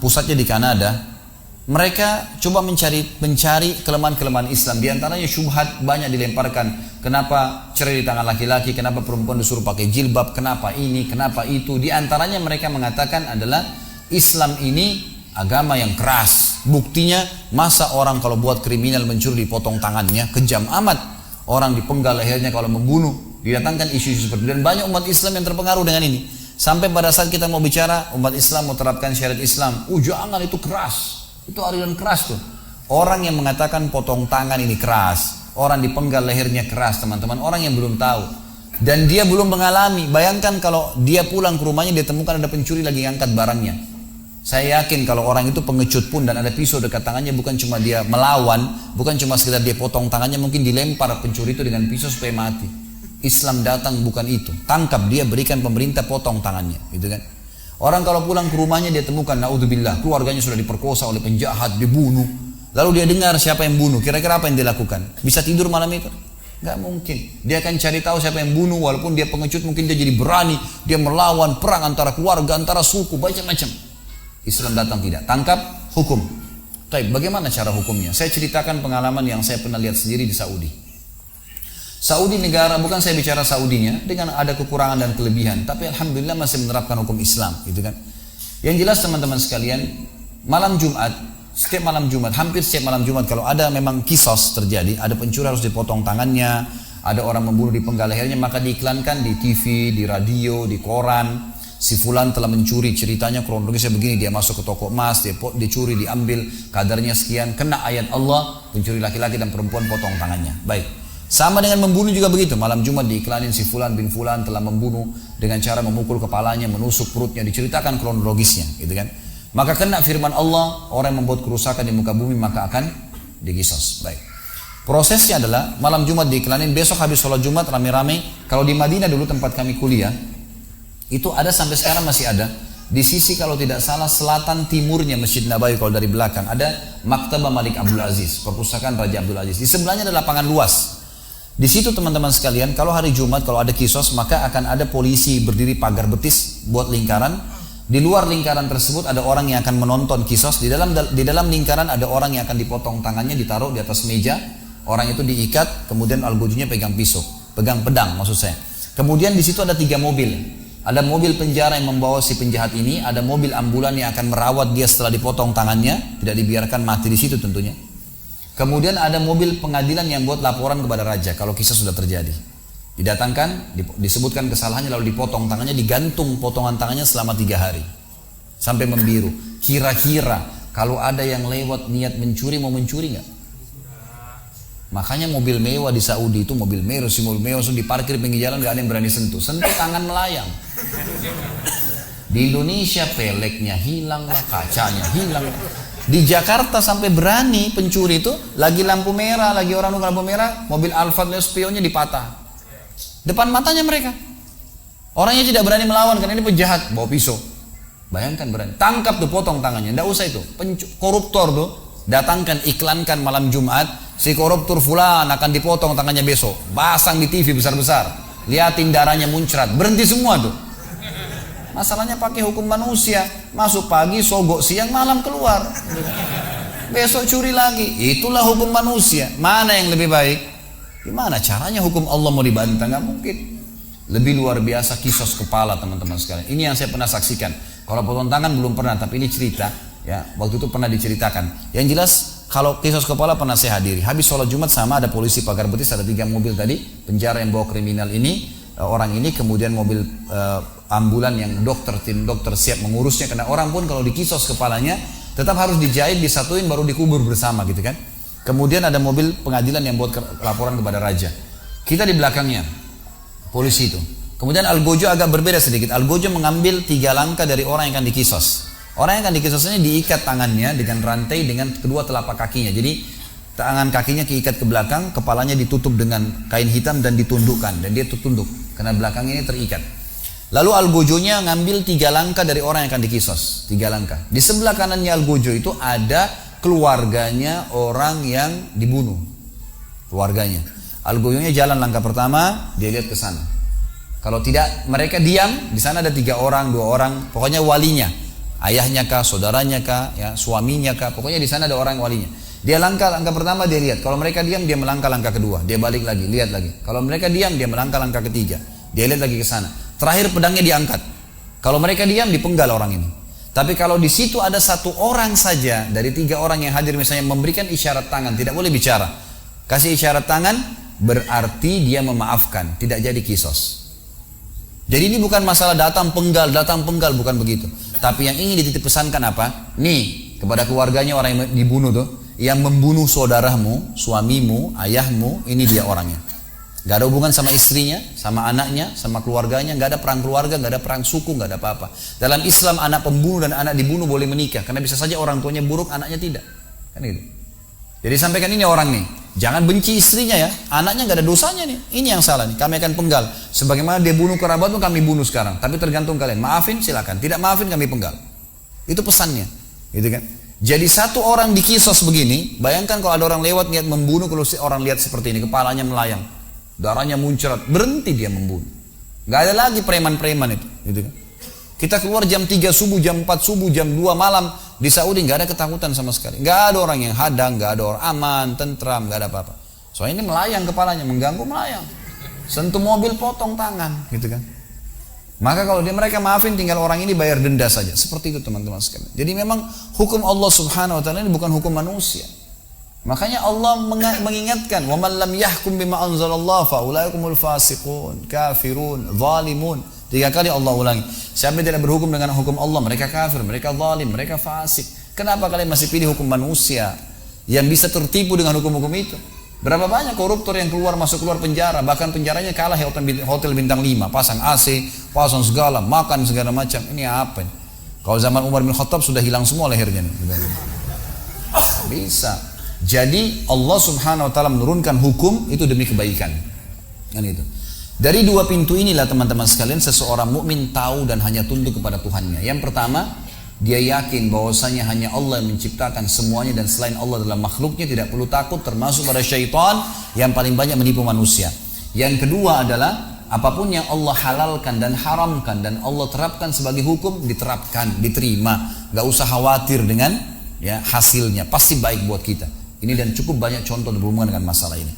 pusatnya di Kanada. Mereka coba mencari kelemahan-kelemahan Islam. Di antaranya syubhat banyak dilemparkan. Kenapa cerai di tangan laki-laki? Kenapa perempuan disuruh pakai jilbab? Kenapa ini? Kenapa itu? Di antaranya mereka mengatakan adalah Islam ini agama yang keras. Buktinya masa orang kalau buat kriminal mencuri dipotong tangannya, kejam amat. Orang dipenggal lehernya kalau membunuh. Didatangkan isu-isu seperti itu. Dan banyak umat Islam yang terpengaruh dengan ini. Sampai pada saat kita mau bicara umat Islam mau terapkan syariat Islam, jangan itu keras. Itu aliran keras tuh. Orang yang mengatakan potong tangan ini keras, orang dipenggal lehernya keras, teman-teman. Orang yang belum tahu dan dia belum mengalami. Bayangkan kalau dia pulang ke rumahnya, dia temukan ada pencuri lagi ngangkat barangnya. Saya yakin kalau orang itu pengecut pun dan ada pisau dekat tangannya, bukan cuma dia melawan, bukan cuma sekedar dia potong tangannya, mungkin dilempar pencuri itu dengan pisau supaya mati. Islam datang bukan itu. Tangkap dia, berikan pemerintah, potong tangannya, gitu kan. Orang kalau pulang ke rumahnya dia temukan, naudzubillah, keluarganya sudah diperkosa oleh penjahat, dibunuh. Lalu dia dengar siapa yang bunuh, kira-kira apa yang dia lakukan? Bisa tidur malam itu? Gak mungkin. Dia akan cari tahu siapa yang bunuh, walaupun dia pengecut mungkin dia jadi berani, dia melawan perang antara keluarga, antara suku, macam-macam. Islam datang tidak, tangkap, hukum. Baik, bagaimana cara hukumnya? Saya ceritakan pengalaman yang saya pernah lihat sendiri di Saudi. Saudi negara, bukan saya bicara Saudinya, dengan ada kekurangan dan kelebihan, tapi alhamdulillah masih menerapkan hukum Islam, gitu kan. Yang jelas teman-teman sekalian, malam Jumat, setiap malam Jumat, hampir setiap malam Jumat, kalau ada memang kisos terjadi, ada pencuri harus dipotong tangannya, ada orang membunuh dipenggal lehernya, maka diiklankan di TV, di radio, di koran. Si fulan telah mencuri, ceritanya kronologisnya begini, dia masuk ke toko emas, dia curi, diambil kadarnya sekian, kena ayat Allah, pencuri laki-laki dan perempuan potong tangannya. Baik. Sama dengan membunuh juga begitu. Malam Jumat diiklanin si fulan bin fulan telah membunuh dengan cara memukul kepalanya, menusuk perutnya, diceritakan kronologisnya, gitu kan. Maka kena firman Allah, orang yang membuat kerusakan di muka bumi maka akan dikisos. Baik. Prosesnya adalah malam Jumat diiklanin, besok habis sholat Jumat rame-rame. Kalau di Madinah dulu tempat kami kuliah, itu ada sampai sekarang masih ada. Di sisi kalau tidak salah selatan timurnya Masjid Nabawi, kalau dari belakang ada Maktabah Malik Abdul Aziz, perpustakaan Raja Abdul Aziz. Di sebelahnya ada lapangan luas. Di situ teman-teman sekalian, kalau hari Jumat kalau ada kisos maka akan ada polisi berdiri pagar betis buat lingkaran. Di luar lingkaran tersebut ada orang yang akan menonton kisos. Di dalam lingkaran ada orang yang akan dipotong tangannya, ditaruh di atas meja. Orang itu diikat, kemudian algojunya pegang pisau, pegang pedang maksud saya. Kemudian di situ ada 3 mobil. Ada mobil penjara yang membawa si penjahat ini, ada mobil ambulan yang akan merawat dia setelah dipotong tangannya, tidak dibiarkan mati di situ tentunya. Kemudian ada mobil pengadilan yang buat laporan kepada raja kalau kisah sudah terjadi. Didatangkan, disebutkan kesalahannya, lalu dipotong tangannya, digantung potongan tangannya selama 3 hari. Sampai membiru. Kira-kira kalau ada yang lewat niat mencuri, mau mencuri nggak? Makanya mobil mewah di Saudi itu mobil mewah, si mobil mewah langsung diparkir pinggir jalan, nggak ada yang berani sentuh. Sentuh tangan melayang. Di Indonesia peleknya hilang lah, kacanya hilang. Di Jakarta sampai berani pencuri itu lagi lampu merah, lagi orang nunggu lampu merah, mobil Alphard spionnya dipatah depan matanya mereka. Orangnya tidak berani melawan karena ini penjahat, bawa pisau. Bayangkan berani, tangkap tuh, potong tangannya. Nggak usah itu, koruptor tuh datangkan, iklankan malam Jumat, si koruptor fulan akan dipotong tangannya besok, pasang di TV besar-besar, liatin darahnya muncrat, berhenti semua tuh. Masalahnya pakai hukum manusia, masuk pagi, sogok siang, malam keluar. Besok curi lagi. Itulah hukum manusia. Mana yang lebih baik? Gimana caranya hukum Allah mau dibantah? Nggak mungkin. Lebih luar biasa kisos kepala teman-teman sekalian. Ini yang saya pernah saksikan. Kalau potong tangan belum pernah, tapi ini cerita. Ya, waktu itu pernah diceritakan. Yang jelas kalau kisos kepala pernah saya hadiri. Habis sholat Jumat sama ada polisi pagar betis, ada 3 mobil tadi, penjara yang bawa kriminal ini. Orang ini, kemudian mobil ambulan yang tim dokter siap mengurusnya, karena orang pun kalau dikisos kepalanya tetap harus dijahit, disatuin baru dikubur bersama gitu kan. Kemudian ada mobil pengadilan yang buat laporan kepada raja. Kita di belakangnya polisi itu. Kemudian algojo agak berbeda sedikit. Algojo mengambil 3 langkah dari orang yang akan dikisos. Orang yang akan dikisos ini diikat tangannya dengan rantai dengan kedua telapak kakinya. Jadi tangan kakinya keikat ke belakang, kepalanya ditutup dengan kain hitam dan ditundukkan, dan dia tertunduk karena belakang ini terikat. Lalu algojonya ngambil 3 langkah dari orang yang akan dikisos, 3 langkah. Di sebelah kanannya algojo itu ada keluarganya orang yang dibunuh, keluarganya. Algojonya jalan langkah pertama, dia lihat ke sana. Kalau tidak, mereka diam. Di sana ada 3 orang, 2 orang, pokoknya walinya. ayahnya kah, saudaranya kah, ya, suaminya kah, pokoknya di sana ada orang walinya. Dia langkah pertama dia lihat, kalau mereka diam dia melangkah langkah kedua, dia balik lagi, lihat lagi. Kalau mereka diam dia melangkah langkah ketiga, dia lihat lagi ke sana. Terakhir pedangnya diangkat. Kalau mereka diam dipenggal orang ini. Tapi kalau di situ ada satu orang saja dari 3 orang yang hadir misalnya memberikan isyarat tangan, tidak boleh bicara. Kasih isyarat tangan berarti dia memaafkan, tidak jadi kisos. Jadi ini bukan masalah datang penggal, bukan begitu. Tapi yang ingin dititip pesankan apa? Nih, kepada keluarganya orang yang dibunuh tuh, yang membunuh saudaramu, suamimu, ayahmu, ini dia orangnya. Gak ada hubungan sama istrinya, sama anaknya, sama keluarganya, gak ada perang keluarga, gak ada perang suku, gak ada apa-apa. Dalam Islam anak pembunuh dan anak dibunuh boleh menikah, karena bisa saja orang tuanya buruk, anaknya tidak. Kan gitu. Jadi sampaikan ini orang nih, jangan benci istrinya ya, anaknya gak ada dosanya nih, ini yang salah nih, kami akan penggal. Sebagaimana dia bunuh kerabatmu, kami bunuh sekarang, tapi tergantung kalian, maafin silakan, tidak maafin kami penggal. Itu pesannya, gitu kan. Jadi satu orang dikisos begini, bayangkan kalau ada orang lewat niat membunuh, kalau orang lihat seperti ini, kepalanya melayang, darahnya muncrat, berhenti dia membunuh. Gak ada lagi preman-preman itu, gitu kan. Kita keluar jam 3 subuh, jam 4 subuh, jam 2 malam di Saudi gak ada ketakutan sama sekali. Gak ada orang yang hadang, gak ada orang aman, tentram, gak ada apa-apa. Soalnya ini melayang kepalanya, mengganggu melayang. Sentuh mobil potong tangan, gitu kan. Maka kalau mereka maafin tinggal orang ini bayar denda saja. Seperti itu teman-teman sekalian. Jadi memang hukum Allah Subhanahu wa taala ini bukan hukum manusia. Makanya Allah mengingatkan, "Wa man lam yahkum bima anzalallahu fa ulaikumul fasiqun, kafirun, zalimun." 3 kali Allah ulangi. Siapa yang tidak berhukum dengan hukum Allah, mereka kafir, mereka zalim, mereka fasik. Kenapa kalian masih pilih hukum manusia yang bisa tertipu dengan hukum-hukum itu? Berapa banyak koruptor yang masuk keluar penjara, bahkan penjaranya kalah hotel bintang 5, pasang AC, pasang segala, makan segala macam. Ini apa ini? Kalau zaman Umar bin Khattab sudah hilang semua lehernya nih. Bisa. Jadi Allah Subhanahu wa taala menurunkan hukum itu demi kebaikan. Kan itu. Dari 2 pintu inilah teman-teman sekalian seseorang mukmin tahu dan hanya tunduk kepada Tuhannya. Yang pertama, dia yakin bahwasanya hanya Allah yang menciptakan semuanya dan selain Allah adalah makhluknya, tidak perlu takut termasuk pada syaitan yang paling banyak menipu manusia. Yang kedua adalah apapun yang Allah halalkan dan haramkan dan Allah terapkan sebagai hukum diterapkan, diterima. Gak usah khawatir dengan ya hasilnya, pasti baik buat kita. Ini dan cukup banyak contoh berhubungan dengan masalah ini.